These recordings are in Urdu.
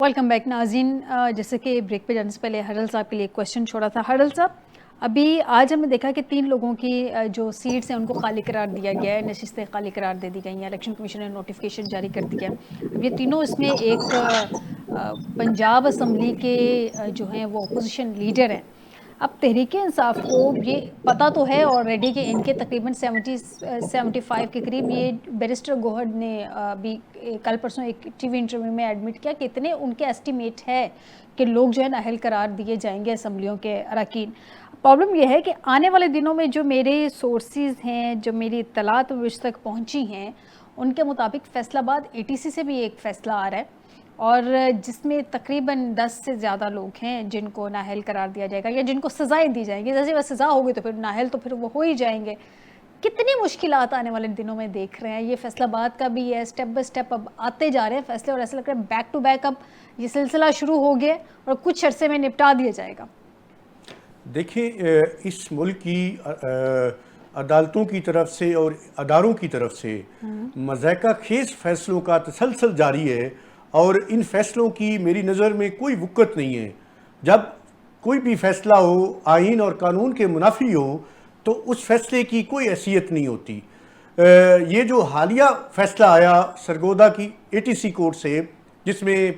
ویلکم بیک ناظرین. جیسے کہ بریک پہ جانے سے پہلے ہرل صاحب کے لیے ایک کویشچن چھوڑا تھا. ہرل صاحب، ابھی آج ہم نے دیکھا کہ 3 لوگوں کی جو سیٹس ہیں ان کو خالی قرار دیا گیا ہے، نشستیں خالی قرار دے دی گئی ہیں. الیکشن کمیشن نے نوٹیفیکیشن جاری کر دیا ہے. اب یہ تینوں اس میں ایک پنجاب اسمبلی کے جو ہیں وہ اپوزیشن لیڈر ہیں. اب تحریک انصاف کو یہ پتہ تو ہے آلریڈی کہ ان کے تقریباً 75 کے قریب، یہ بیرسٹر گوہر نے بھی کل پرسوں ایک ٹی وی انٹرویو میں ایڈمٹ کیا کہ اتنے ان کے ایسٹیمیٹ ہے کہ لوگ جو ہے نااہل قرار دیے جائیں گے اسمبلیوں کے اراکین. پرابلم یہ ہے کہ آنے والے دنوں میں جو میرے سورسز ہیں، جو میری اطلاعات مجھ تک پہنچی ہیں، ان کے مطابق فیصل آباد ATC سے بھی ایک فیصلہ آ رہا ہے، اور جس میں تقریباً 10 سے زیادہ لوگ ہیں جن کو نااہل قرار دیا جائے گا یا جن کو سزائیں دی جائیں گی. جیسے وہ سزا ہوگی تو پھر نااہل تو پھر وہ ہو ہی جائیں گے. کتنی مشکلات آنے والے دنوں میں دیکھ رہے ہیں؟ یہ فیصل آباد کا بھی ہے، اسٹیپ بائی اسٹیپ اب آتے جا رہے ہیں فیصلے، اور ایسا لگ رہا ہے بیک ٹو بیک اب یہ سلسلہ شروع ہو گیا اور کچھ عرصے میں نپٹا دیا جائے گا. دیکھیں، اس ملک کی عدالتوں کی طرف سے اور اداروں کی طرف سے مضحکہ خیز فیصلوں کا تسلسل جاری ہے، اور ان فیصلوں کی میری نظر میں کوئی وقت نہیں ہے. جب کوئی بھی فیصلہ ہو آئین اور قانون کے منافی ہو تو اس فیصلے کی کوئی حیثیت نہیں ہوتی. یہ جو حالیہ فیصلہ آیا سرگودا کی ATC کورٹ سے، جس میں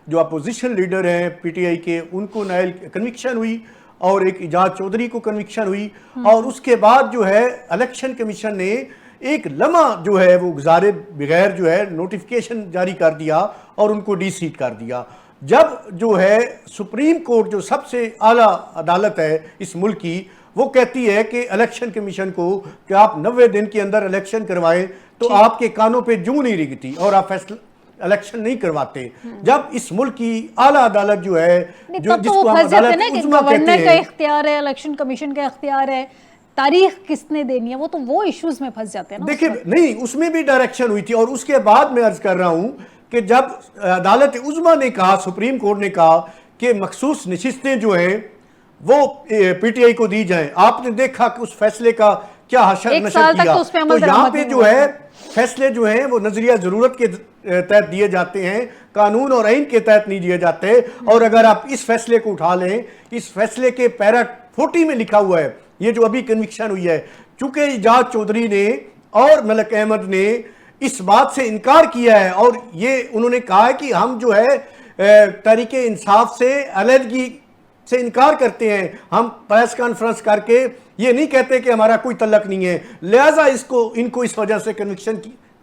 جو اپوزیشن لیڈر ہیں PTI کے، ان کو نااہل کنوکشن ہوئی اور ایک اعجاز چودھری کو کنوکشن ہوئی، اور اس کے بعد جو ہے الیکشن کمیشن نے ایک لمحہ جو ہے وہ گزارے بغیر جو ہے نوٹیفیکیشن جاری کر دیا اور ان کو ڈی سیٹ کر دیا. جب جو ہے سپریم کورٹ جو سب سے اعلیٰ عدالت ہے اس ملک کی، وہ کہتی ہے کہ الیکشن کمیشن کو کہ آپ 90 دن کے اندر الیکشن کروائیں، تو آپ کے کانوں پہ جوں نہیں رگتی اور آپ فیصلہ الیکشن نہیں کرواتے. جب اس ملک کی اعلیٰ عدالت جو ہے، جو جس کو ہم عدالت عظمیٰ کہتے ہیں، گورنر کا اختیار ہے، الیکشن کمیشن کا اختیار ہے، تاریخ کس نے دینی ہے، وہ تو وہ ایشوز میں پھنس جاتے ہیں نا. دیکھیں نہیں، اس میں بھی ڈائریکشن ہوئی تھی، اور اس کے بعد میں عرض کر رہا ہوں کہ جب عدالت عظمیٰ نے کہا، سپریم کورٹ نے کہا کہ مخصوص نشستیں جو ہیں وہ PTI کو دی جائیں، آپ نے دیکھا کہ اس فیصلے کا کیا حشر نشر کیا. تو یہاں پہ جو ہے فیصلے جو ہیں وہ نظریہ ضرورت کے تحت دیے جاتے ہیں، قانون اور آئین کے تحت نہیں دیے جاتے. اور اگر آپ اس فیصلے کو اٹھا لیں، اس فیصلے کے پیرا 40 میں لکھا ہوا ہے، یہ جو ابھی کنوکشن ہوئی ہے، چونکہ اعجاز چودھری نے اور ملک احمد نے اس بات سے انکار کیا ہے، اور یہ انہوں نے کہا ہے کہ ہم جو ہے تحریک انصاف سے علیحدگی سے انکار کرتے ہیں، ہم پریس کانفرنس کر کے یہ نہیں کہتے کہ ہمارا کوئی تعلق نہیں ہے، لہٰذا ان کو اس وجہ سے کنوکشن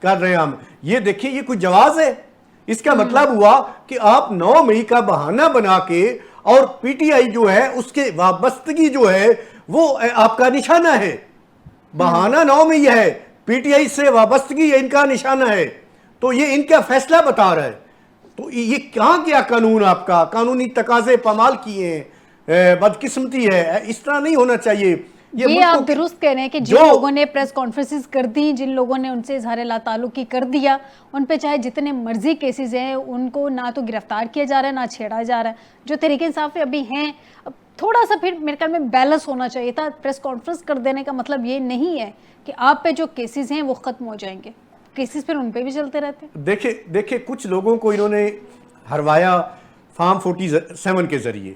کر رہے ہیں ہم. یہ دیکھیں، یہ کوئی جواز ہے؟ اس کا مطلب ہوا کہ آپ 9 مئی کا بہانہ بنا کے، اور PTI جو ہے اس کے وابستگی جو ہے وہ آپ کا نشانہ ہے. بہانہ 9 مئی ہے، PTI سے وابستگی ان کا نشانہ ہے، تو یہ ان کا فیصلہ بتا رہا ہے. تو یہ کہاں کیا قانون، آپ کا قانونی تقاضے پامال کیے ہیں. بدقسمتی ہے، اس طرح نہیں ہونا چاہیے. یہ آپ درست کہہ رہے ہیں کہ جن لوگوں نے پریس کانفرنسز کر دی، جن لوگوں نے ان سے اظہار لا تعلقی کر دیا، ان پہ چاہے جتنے مرضی کیسز ہیں، ان کو نہ تو گرفتار کیا جا رہا ہے نہ چھیڑا جا رہا ہے. جو تحریک انصاف ابھی ہیں، تھوڑا سا پھر میرے خیال میں بیلنس ہونا چاہیے تھا. پریس کانفرنس کر دینے کا مطلب یہ نہیں ہے کہ آپ پہ جو کیسز ہیں وہ ختم ہو جائیں گے، کیسز پھر ان پہ بھی چلتے رہتے ہیں. دیکھیں کچھ لوگوں کو انہوں نے ہروایا فارم 47 کے ذریعے،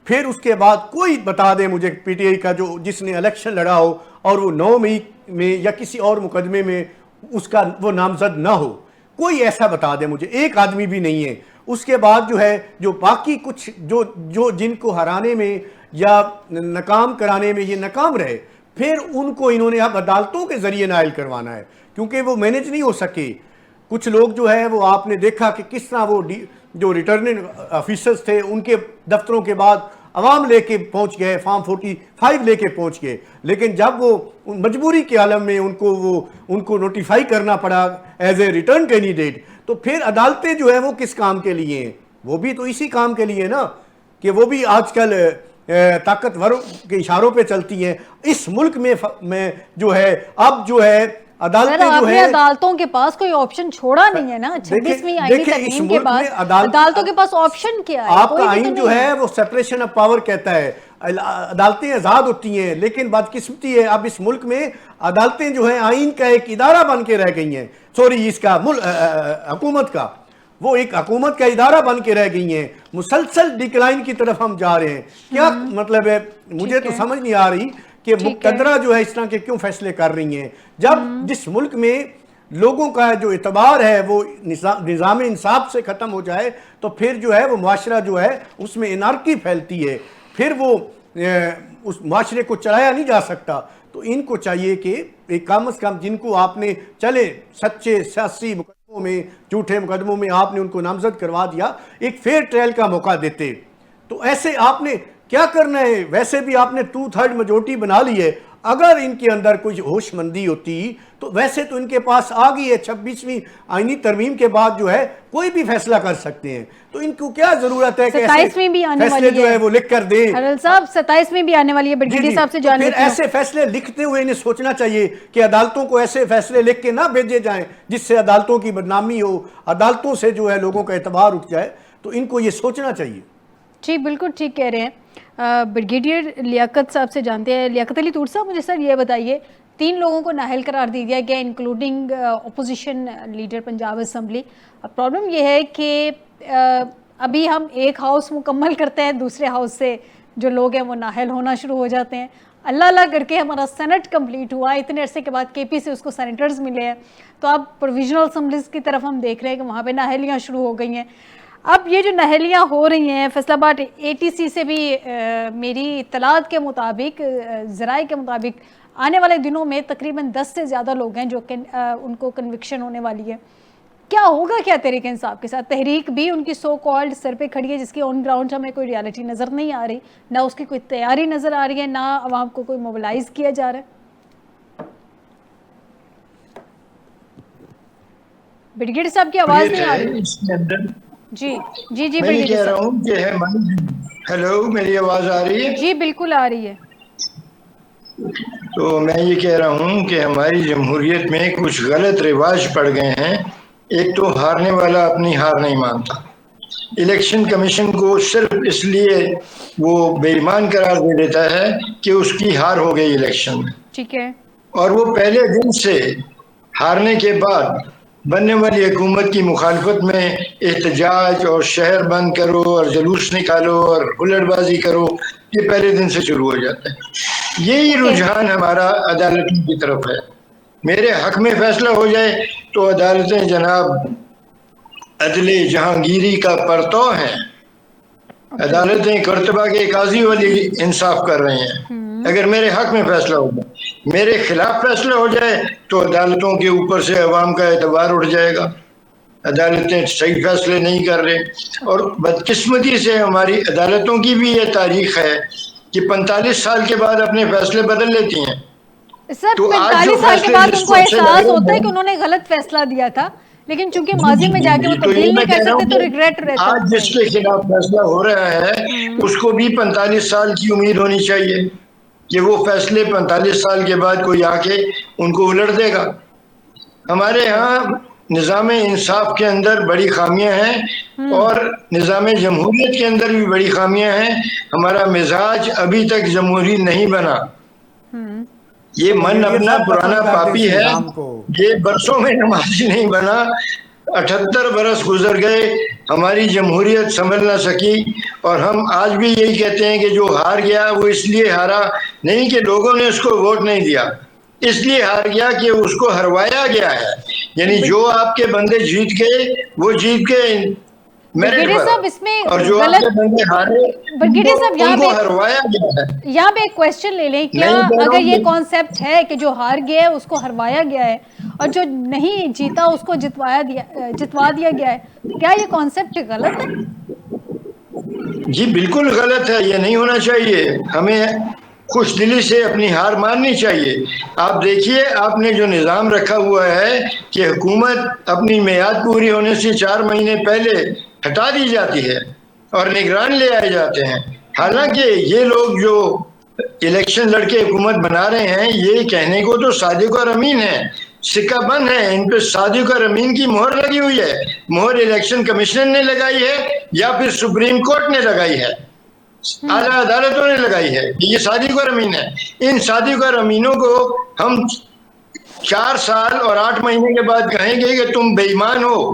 پھر اس کے بعد کوئی بتا دے مجھے PTI کا جو جس نے الیکشن لڑا ہو اور وہ 9 مئی میں یا کسی اور مقدمے میں اس کا وہ نامزد نہ ہو، کوئی ایسا بتا دے مجھے. ایک آدمی بھی نہیں ہے. اس کے بعد جو ہے جو باقی کچھ جو جن کو ہرانے میں یا ناکام کرانے میں یہ ناکام رہے، پھر ان کو انہوں نے اب عدالتوں کے ذریعے نائل کروانا ہے، کیونکہ وہ مینج نہیں ہو سکے. کچھ لوگ جو ہے وہ آپ نے دیکھا کہ کس طرح وہ جو ریٹرننگ آفیسرز تھے ان کے دفتروں کے بعد عوام لے کے پہنچ گئے، فارم 45 لے کے پہنچ گئے. لیکن جب وہ مجبوری کے عالم میں ان کو نوٹیفائی کرنا پڑا ایز اے ریٹرن کینڈیڈیٹ، تو پھر عدالتیں جو ہیں وہ کس کام کے لیے ہیں؟ وہ بھی تو اسی کام کے لیے نا، کہ وہ بھی آج کل طاقتوروں کے اشاروں پہ چلتی ہیں. اس ملک میں جو ہے اب جو ہے عدالتیں جو ہے، عدالتوں کے پاس کوئی آپشن چھوڑا نہیں ہے نا. 26ویں آئینی ترمیم کے بعد عدالتوں کے پاس آپشن کیا ہے؟ آپ کا آئین جو ہے وہ سیپریشن آف پاور کہتا ہے، عدالتیں آزاد ہوتی ہیں، لیکن بدقسمتی ہے اب اس ملک میں عدالتیں جو ہیں آئین کا ایک ادارہ بن کے رہ گئی ہیں، سوری اس کا حکومت کا. وہ ایک حکومت کا ادارہ بن کے رہ گئی ہیں. مسلسل ڈکلائن کی طرف ہم جا رہے ہیں. کیا مطلب ہے؟ مجھے تو سمجھ نہیں آ رہی کہ مقتدرہ جو ہے اس طرح کے کیوں فیصلے کر رہی ہیں جب جس ملک میں لوگوں کا جو اعتبار ہے وہ نظام انصاف سے ختم ہو جائے تو پھر جو ہے وہ معاشرہ جو ہے اس میں انارکی پھیلتی ہے, پھر وہ اس معاشرے کو چلایا نہیں جا سکتا. تو ان کو چاہیے کہ ایک کم از کم جن کو آپ نے چلے سچے سیاسی مقدموں میں, جھوٹے مقدموں میں آپ نے ان کو نامزد کروا دیا, ایک فیئر ٹرائل کا موقع دیتے. تو ایسے آپ نے کیا کرنا ہے؟ ویسے بھی آپ نے 2/3 میجورٹی بنا لی ہے. اگر ان کے اندر کوئی ہوش مندی ہوتی تو ویسے تو ان کے پاس آ گئی ہے 26ویں آئینی ترمیم کے بعد جو ہے کوئی بھی فیصلہ کر سکتے ہیں. تو ان کو کیا ضرورت ہے کہ ایسے فیصلے جو ہے وہ لکھ کر دیں؟ ہرل صاحب 27ویں بھی آنے والی ہے, بریگیڈیئر صاحب سے جان لیتے ہیں. ایسے فیصلے لکھتے ہوئے انہیں سوچنا چاہیے کہ عدالتوں کو ایسے فیصلے لکھ کے نہ بھیجے جائیں جس سے عدالتوں کی بدنامی ہو, عدالتوں سے جو ہے لوگوں کا اعتبار اٹھ جائے. تو ان کو یہ سوچنا چاہیے. جی بالکل ٹھیک کہہ رہے ہیں. بریگیڈیئر لیاقت صاحب سے جانتے ہیں. لیاقت علی طور صاحب, مجھے سر یہ بتائیے, 3 لوگوں کو نااہل قرار دیا گیا including opposition leader Punjab assembly. اب پرابلم یہ ہے کہ ابھی ہم ایک ہاؤس مکمل کرتے ہیں, دوسرے ہاؤس سے جو لوگ ہیں وہ نااہل ہونا شروع ہو جاتے ہیں. اللہ اللہ کر کے ہمارا سینٹ کمپلیٹ ہوا, اتنے عرصے کے بعد کے پی سے اس کو سینیٹرز ملے ہیں, تو اب پروویژنل اسمبلیز کی طرف ہم دیکھ رہے ہیں کہ وہاں پہ نااہلیاں شروع ہو گئی ہیں. اب یہ جو نااہلیاں ہو رہی ہیں فیصل آباد ATC سے بھی میری اطلاعات کے مطابق, ذرائع کے مطابق, آنے والے دنوں میں تقریباً 10 سے زیادہ لوگ ہیں جو ان کو کنوکشن ہونے والی ہے. کیا ہوگا کیا تحریک انصاف کے ساتھ؟ تحریک بھی ان کی سو کالڈ سر پہ کھڑی ہے جس کی آن گراؤنڈ ہمیں کوئی ریالٹی نظر نہیں آ رہی, نہ اس کی کوئی تیاری نظر آ رہی ہے, نہ عوام کو کوئی موبلائز کیا جا رہا ہے. بریگیڈیئر صاحب کی آواز نہیں آ رہی. جی جی جی میں یہ کہہ رہا ہوں کہ ہیلو, میری آواز آ رہی ہے؟ جی بالکل آ رہی ہے. تو میں یہ کہہ رہا ہوں کہ ہماری جمہوریت میں کچھ غلط رواج پڑ گئے ہیں. ایک تو ہارنے والا اپنی ہار نہیں مانتا. الیکشن کمیشن کو صرف اس لیے وہ بے ایمان قرار دے دیتا ہے کہ اس کی ہار ہو گئی الیکشن میں. ٹھیک ہے. اور وہ پہلے دن سے ہارنے کے بعد بننے والی حکومت کی مخالفت میں احتجاج اور شہر بند کرو اور جلوس نکالو اور ہلڑ بازی کرو, یہ پہلے دن سے شروع ہو جاتا ہے. یہی رجحان ہمارا عدالتوں کی طرف ہے. میرے حق میں فیصلہ ہو جائے تو عدالتیں جناب عدل جہانگیری کا پرتو ہیں. عدالتیں کرتبہ کے قاضی والی انصاف کر رہے ہیں. اگر میرے حق میں فیصلہ ہو جائے, میرے خلاف فیصلہ ہو جائے تو عدالتوں کے اوپر سے عوام کا اعتبار اٹھ جائے گا. عدالتیں صحیح فیصلے نہیں کر رہے. اور بدقسمتی سے ہماری عدالتوں کی بھی یہ تاریخ ہے کہ 45 سال کے بعد اپنے فیصلے بدل لیتی ہیں. سر 45 سال کے بعد ان کو احساس ہوتا ہے کہ انہوں نے غلط فیصلہ دیا تھا, لیکن چونکہ ماضی میں جا کے وہ تبدیل نہیں کر سکتے تو ریگریٹ رہتا ہے. آج جس کے خلاف فیصلہ ہو رہا ہے اس کو بھی 45 سال کی امید ہونی چاہیے کہ وہ فیصلے 45 سال کے بعد کوئی آ کے ان کو الٹ دے گا. ہمارے ہاں نظام انصاف کے اندر بڑی خامیاں ہیں اور نظام جمہوریت کے اندر بھی بڑی خامیاں ہیں. ہمارا مزاج ابھی تک جمہوری نہیں بنا. یہ من اپنا پرانا پاپی ہے, یہ برسوں میں نمازی نہیں بنا. 78 برس گزر گئے, ہماری جمہوریت سنبھل نہ سکی. اور ہم آج بھی یہی کہتے ہیں کہ جو ہار گیا وہ اس لیے ہارا نہیں کہ لوگوں نے اس کو ووٹ نہیں دیا, اس لیے ہار گیا کہ اس کو ہروایا گیا ہے. یعنی جو آپ کے بندے جیت گئے وہ جیت گئے میرٹ پر, اور جو آپ کے بندے ہارے ان کو ہروایا گیا ہے. یہاں پہ ایک کوشچن لے لیں, کیا اگر یہ کانسیپٹ ہے کہ جو ہار گیا ہے اس کو ہروایا گیا ہے اور جو نہیں جیتا اس کو جتوا دیا گیا ہے, کیا یہ کانسیپٹ غلط ہے؟ جی بالکل غلط ہے, یہ نہیں ہونا چاہیے. ہمیں خوش دلی سے اپنی ہار ماننی چاہیے. آپ دیکھیے, آپ نے جو نظام رکھا ہوا ہے کہ حکومت اپنی میعاد پوری ہونے سے 4 مہینے پہلے ہٹا دی جاتی ہے اور نگران لے آئے جاتے ہیں. حالانکہ یہ لوگ جو الیکشن لڑ کے حکومت بنا رہے ہیں یہ کہنے کو تو صادق اور امین ہے, سکہ بند ہے, ان پہ صادق اور امین کی مہر لگی ہوئی ہے. مہر الیکشن کمیشن نے لگائی ہے یا پھر سپریم کورٹ نے لگائی ہے, اعلیٰ عدالتوں نے لگائی ہے کہ یہ صادق اور امین ہے. ان صادق اور امینوں کو ہم 4 سال اور 8 مہینے کے بعد کہیں گے کہ تم بے ایمان ہو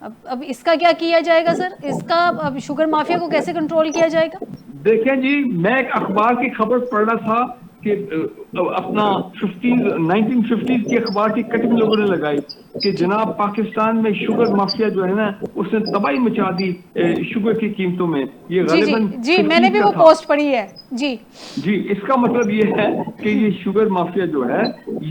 اب اس کا کیا کیا جائے گا سر؟ اس کا اب شوگر مافیا کو کیسے کنٹرول کیا جائے گا؟ دیکھیں جی، میں ایک اخبار کی خبر پڑھ رہا تھا کہ اپنا 1950 کی اخبار کی کٹنگ لوگوں نے لگائی کہ جناب پاکستان میں شوگر مافیا جو ہے نا اس نے تباہی مچا دی شوگر کی قیمتوں میں. یہ غالباً جی میں نے بھی وہ پوسٹ پڑھی ہے. جی اس کا مطلب یہ ہے کہ یہ شوگر مافیا جو ہے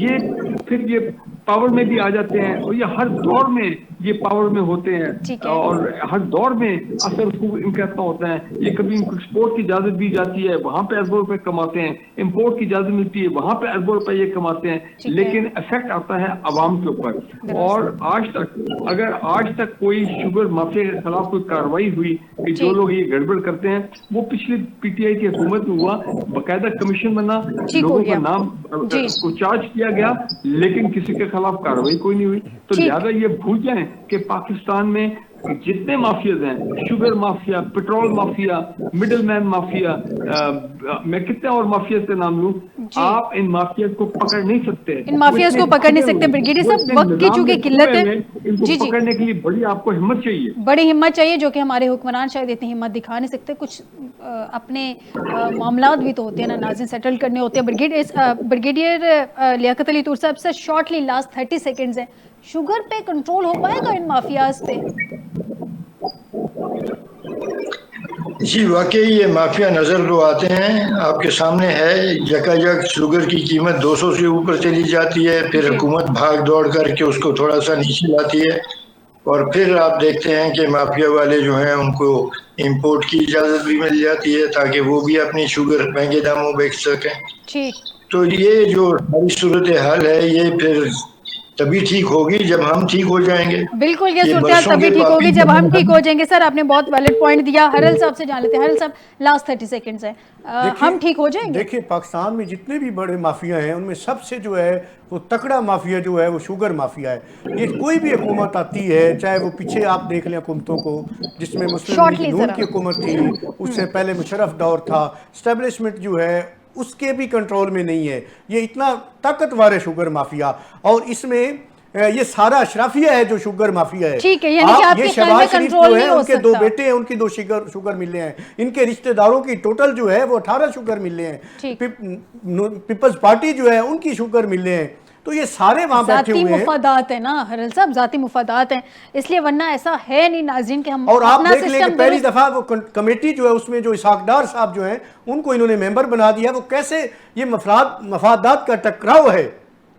یہ پھر یہ پاور میں بھی آ جاتے ہیں اور یہ ہر دور میں یہ پاور میں ہوتے ہیں اور ہر دور میں اثر خوب ان کا اتنا ہوتا ہے. یہ کبھی ان کو ایکسپورٹ کی اجازت دی جاتی ہے، وہاں پہ اربوں روپے کماتے ہیں، امپورٹ کی اجازت ملتی ہے وہاں پہ اربوں روپے یہ کماتے ہیں، لیکن افیکٹ آتا ہے عوام کے اوپر. اور آج تک کوئی شوگر مافیا کے خلاف کوئی کارروائی ہوئی کہ جو لوگ یہ گڑبڑ کرتے ہیں، وہ پچھلی پی ٹی آئی کی حکومت میں ہوا، باقاعدہ کمیشن بنا، لوگوں کا نام کو چارج کیا گیا، لیکن کسی کے خلاف کارروائی کوئی نہیں ہوئی. تو لہذا یہ بھول جائیں کہ پاکستان میں جتنے مافیاز ہیں، sugar mafia, petrol mafia, middle man mafia, میں کتنے اور مافیاز کے نام لوں، آپ ان مافیاز کو پکڑ نہیں سکتے. ان مافیاز کو پکڑ نہیں سکتے. بریگیڈیئر صاحب وقت کی چونکہ قلت ہے، ان کو پکڑنے کے لیے بڑی آپ کو ہمت چاہیے، بڑی ہمت چاہیے، جو کہ ہمارے حکمران شاید اتنی ہمت دکھا نہیں سکتے. کچھ اپنے معاملات بھی تو ہوتے ہیں نا ناظرین، سیٹل کرنے ہوتے ہیں. بریگیڈیئر لیاقت علی طور صاحب سے شارٹلی لاسٹ 30 سیکنڈز ہیں، شوگر پہ کنٹرول ہو پائے گا ان مافیاز پہ؟ جی واقعی یہ مافیا نظر تو آتے ہیں، آپ کے سامنے ہے، یکا شوگر کی قیمت 200 سے اوپر چلی جاتی ہے، پھر حکومت بھاگ دوڑ کر کے اس کو تھوڑا سا نیچے لاتی ہے، اور پھر آپ دیکھتے ہیں کہ مافیا والے جو ہیں ان کو امپورٹ کی اجازت بھی مل جاتی ہے تاکہ وہ بھی اپنی شوگر مہنگے داموں بیچ سکیں. تو یہ جو ہماری صورتحال ہے یہ پھر تبھی ٹھیک ہوگی جب ہم ٹھیک ہو جائیں گے. بالکل، یہ صورتحال تبھی ٹھیک ہوگی جب ہم ٹھیک ہو جائیں گے. سر آپ نے بہت ویلڈ پوائنٹ دیا. ہرل صاحب سے جان لیتے ہیں. ہرل صاحب لاسٹ 30 سیکنڈز ہیں، ہم ٹھیک ہو جائیں گے؟ دیکھیں پاکستان میں جتنے بھی بڑے مافیا ہیں ان میں سب سے جو ہے وہ تکڑا مافیا جو ہے وہ شوگر مافیا ہے. یہ کوئی بھی حکومت آتی ہے، چاہے وہ پیچھے آپ دیکھ لیں حکومتوں کو، جس میں مسلم لیگ نون کی حکومت تھی، اس سے پہلے مشرف دور تھا، اسٹیبلشمنٹ جو ہے اس کے بھی کنٹرول میں نہیں ہے. یہ اتنا طاقتور ہے شوگر مافیا، اور اس میں یہ سارا اشرافیہ ہے جو شوگر مافیا ہے. ٹھیک ہے، یعنی کہ آپ یہ کے خیال میں شہباز شریف کنٹرول جو ہے نہیں ہو ان کے 2 سکتا. بیٹے ہیں، ان کی 2 شوگر ملے ہیں، ان کے رشتہ داروں کی ٹوٹل جو ہے وہ 18 شوگر ملے ہیں، پیپلز پارٹی جو ہے ان کی شوگر ملے ہیں. تو یہ سارے وہاں بیٹھے ہوئے ہیں. ذاتی مفادات ہیں نا ہرل صاحب، ذاتی مفادات ہیں، اس لیے ورنہ ایسا ہے نہیں ناظرین کہ ہم اور آپ اپنا دیکھ لیں کہ پہلی دفعہ وہ کمیٹی جو ہے اس میں جو اسحاق ڈار صاحب جو ہیں ان کو انہوں نے ممبر بنا دیا. وہ کیسے یہ مفادات کا ٹکراؤ ہے،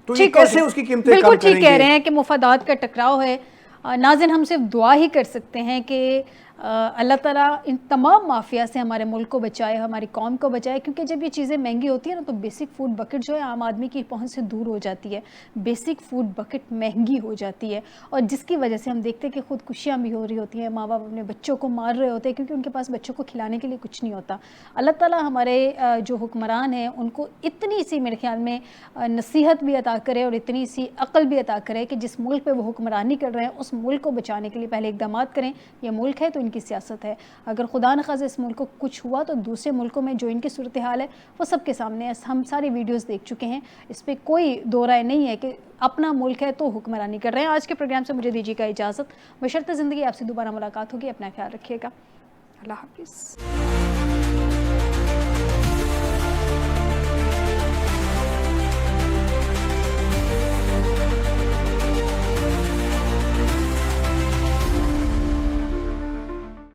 تو یہ کیسے اس کی قیمتیں کم کریں گے؟ بالکل ٹھیک کہہ رہے ہیں کہ مفادات کا ٹکراؤ ہے. ناظرین ہم صرف دعا ہی کر سکتے ہیں کہ اللہ تعالیٰ ان تمام مافیا سے ہمارے ملک کو بچائے، ہماری قوم کو بچائے، کیونکہ جب یہ چیزیں مہنگی ہوتی ہیں نا تو بیسک فوڈ بکٹ جو ہے عام آدمی کی پہنچ سے دور ہو جاتی ہے. بیسک فوڈ بکٹ مہنگی ہو جاتی ہے، اور جس کی وجہ سے ہم دیکھتے ہیں کہ خودکشیاں بھی ہو رہی ہوتی ہیں، ماں باپ اپنے بچوں کو مار رہے ہوتے ہیں کیونکہ ان کے پاس بچوں کو کھلانے کے لیے کچھ نہیں ہوتا. اللہ تعالیٰ ہمارے جو حکمران ہیں ان کو اتنی سی میرے خیال میں نصیحت بھی عطا کرے اور اتنی سی عقل بھی عطا کرے کہ جس ملک پہ وہ حکمرانی کر رہے ہیں اس ملک کو بچانے کے لیے پہلے اقدامات کریں. یہ ملک ہے تو ان کی سیاست ہے، اگر خدا نخواستہ اس ملک کو کچھ ہوا تو دوسرے ملکوں میں جو ان کی صورتحال ہے وہ سب کے سامنے ہے. ہم ساری ویڈیوز دیکھ چکے ہیں، اس پہ کوئی دو رائے نہیں ہے کہ اپنا ملک ہے تو حکمرانی کر رہے ہیں. آج کے پروگرام سے مجھے دیجیے گا اجازت، بشرط زندگی آپ سے دوبارہ ملاقات ہوگی. اپنا خیال رکھیے گا. اللہ حافظ.